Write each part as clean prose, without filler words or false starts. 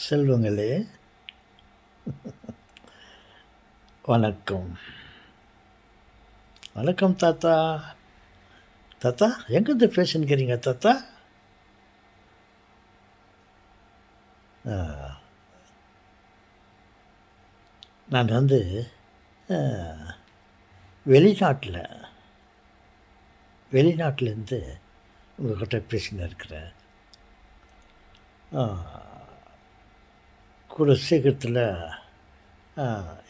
செல்வங்களே, வணக்கம். வணக்கம் தாத்தா. தாத்தா, எங்கேருந்து பேசுனுக்கிறீங்க தாத்தா? ஆ, நான் வந்து அ வெளிநாட்டில வெளிநாட்டிலேருந்து உங்கள்கிட்ட பேசின்னு இருக்கிறேன். ஆ, கூட சீக்கிரத்தில்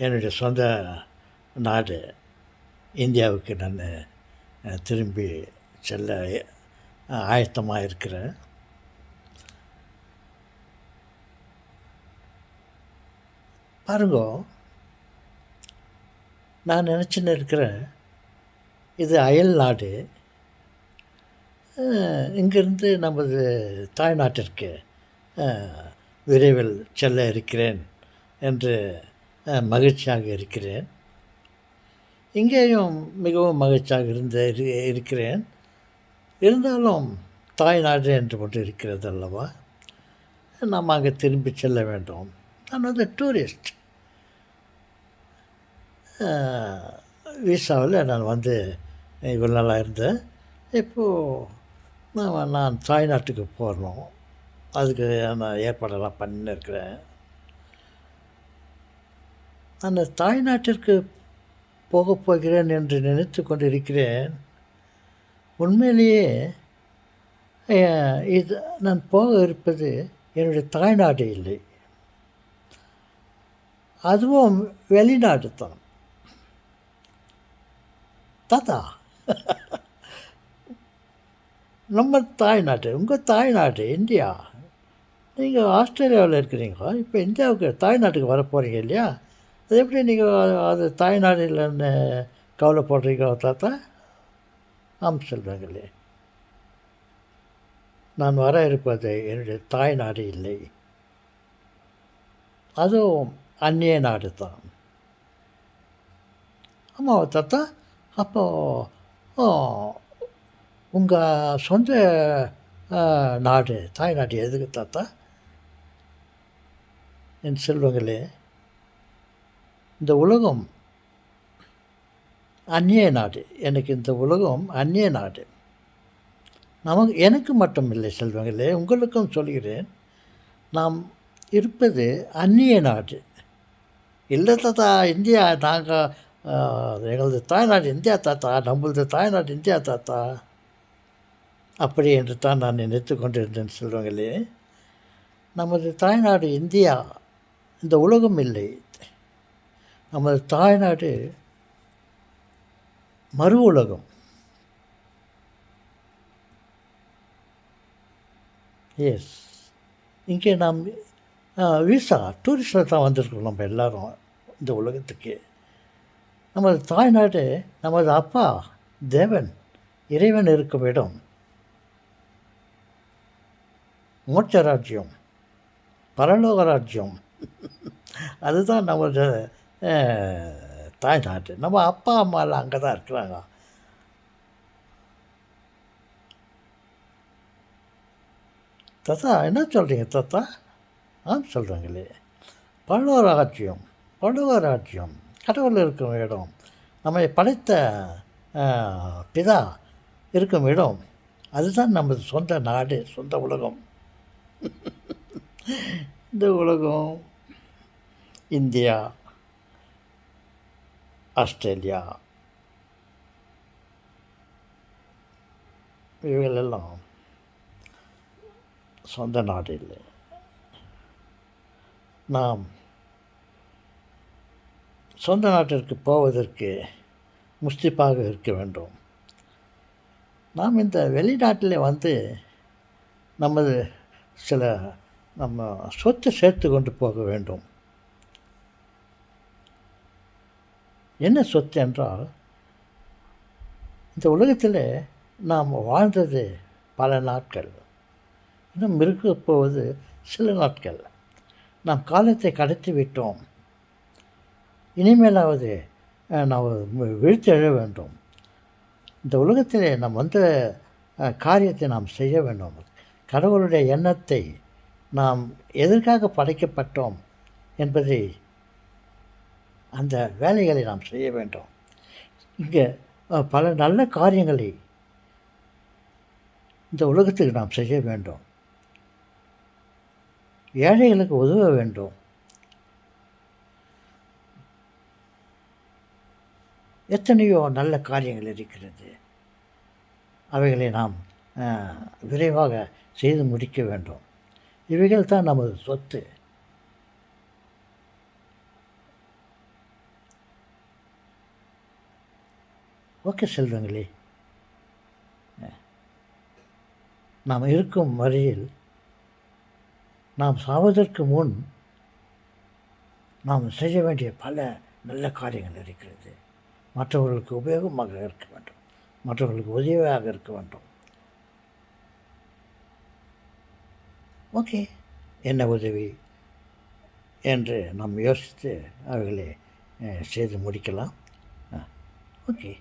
என்னுடைய சொந்த நாடு இந்தியாவுக்கு நான் திரும்பி செல்ல ஆயத்தமாக இருக்கிறேன். பாருங்கோ, நான் நினச்சின்னு இருக்கிறேன், இது அயல் நாடு. இங்கிருந்து நமது தாய்நாட்டிற்கு விரைவில் செல்ல இருக்கிறேன் என்று மகிழ்ச்சியாக இருக்கிறேன். இங்கேயும் மிகவும் மகிழ்ச்சியாக இருக்கிறேன். இருந்தாலும் தாய்நாடு என்று ஒன்று இருக்கிறது அல்லவா, நாம் அங்கே திரும்பி செல்ல வேண்டும். நான் வந்து டூரிஸ்ட். விசாவில் நான் வந்து இவ்வளோ நாளாக இருந்தேன். இப்போது நான் தாய்நாட்டுக்கு போகணும். அதுக்கு நான் ஏற்பாடெல்லாம் பண்ணிருக்கிறேன். அந்த தாய்நாட்டிற்கு போகப் போகிறேன் என்று நினைத்து கொண்டிருக்கிறேன். உண்மையிலேயே இது நான் போக இருப்பது என்னுடைய தாய்நாடு இல்லை, அதுவும் வெளிநாடு தான். தாத்தா, நம்ம தாய்நாடு, உங்கள் தாய்நாடு இந்தியா. நீங்கள் ஆஸ்திரேலியாவில் இருக்கிறீங்க, இப்போ இந்தியாவுக்கு தாய்நாட்டுக்கு வர போகிறீங்க இல்லையா? அது எப்படி நீங்கள் அது தாய்நாடு இல்லைன்னு கவலைப்படுறீங்க தாத்தா? ஆம் செல்வங்களே, நான் வர இருப்பது என்னுடைய தாய்நாடு இல்லை, அதுவும் அந்நிய நாடு தான். ஆமாம் தாத்தா. அப்போது உங்கள் சொந்த நாடு தாய்நாடு எதுக்கு தாத்தா? என் செல்வங்களே, இந்த உலகம் அந்நிய நாடு. எனக்கு இந்த உலகம் அந்நிய நாடு. எனக்கு மட்டும் இல்லை செல்வங்களே, உங்களுக்கும் சொல்கிறேன். நாம் இருப்பது அந்நிய நாடு. இல்லை தாத்தா, இந்தியா. நாங்கள் எங்களது தாய்நாடு இந்தியா தாத்தா, நம்மளது தாய்நாடு இந்தியா தாத்தா. அப்படி என்று தான் நான் நினைத்து கொண்டிருந்தேன் செல்வங்களே. நமது தாய்நாடு இந்தியா, இந்த உலகம் இல்லை. நமது தாய்நாடு மறு உலகம். எஸ், இங்கே நாம் விசா டூரிஸ்டில் தான் வந்திருக்கோம் நம்ம எல்லோரும் இந்த உலகத்துக்கு. நமது தாய்நாடு, நமது அப்பா தேவன், இறைவன் இருக்கும் இடம், மோட்ச ராஜ்யம், பரலோக ராஜ்யம். அதுதான் நமது தாய்நாடு. நம்ம அப்பா அம்மாலாம் அங்கே தான் இருக்கிறாங்க. தாத்தா, என்ன சொல்கிறீங்க தாத்தா? சொல்கிறாங்களே, பரலோக ராஜ்யம், பரலோக ராஜ்யம், கடவுள் இருக்கும் இடம், நம்மை படைத்த பிதா இருக்கும் இடம், அதுதான் நமது சொந்த நாடு, சொந்த உலகம். இந்த உலகம் இந்தியா, ஆஸ்திரேலியா, இவைகளெல்லாம் சொந்த நாடு இல்லை. நாம் சொந்த நாட்டிற்கு போவதற்கு முஸ்திப்பாக இருக்க வேண்டும். நாம் இந்த வெளிநாட்டில் வந்து நமது சில நம்ம சொத்து சேர்த்து கொண்டு போக வேண்டும். என்ன சொத்து என்றால், இந்த உலகத்தில் நாம் வாழ்ந்தது பல நாட்கள், இன்னும் இருக்க போவது சில நாட்கள். நாம் காலத்தை கடத்தி விட்டோம். இனிமேலாவது நாம் விழித்தெழ வேண்டும். இந்த உலகத்தில் நாம் வந்த காரியத்தை நாம் செய்ய வேண்டும். கடவுளுடைய எண்ணத்தை நாம் எதற்காக படைக்கப்பட்டோம் என்பதை அந்த வேலைகளை நாம் செய்ய வேண்டும். இங்கே பல நல்ல காரியங்களை இந்த உலகத்துக்கு நாம் செய்ய வேண்டும். ஏழைகளுக்கு உதவ வேண்டும். எத்தனையோ நல்ல காரியங்கள் இருக்கிறது. அவைகளை நாம் விரைவாக செய்து முடிக்க வேண்டும். இவைகள் தான் நமது சொத்து. ஓகே செல்வங்களே, நாம் இருக்கும் வரையில் நாம் சாவதற்கு முன் நாம் செய்ய வேண்டிய பல நல்ல காரியங்கள் இருக்கிறது. மற்றவர்களுக்கு உபயோகமாக இருக்க வேண்டும், மற்றவர்களுக்கு உதவியாக இருக்க வேண்டும். ஓகே, என்ன உதவி என்று நாம் யோசித்து அவைகளை செய்து முடிக்கலாம். ஓகே.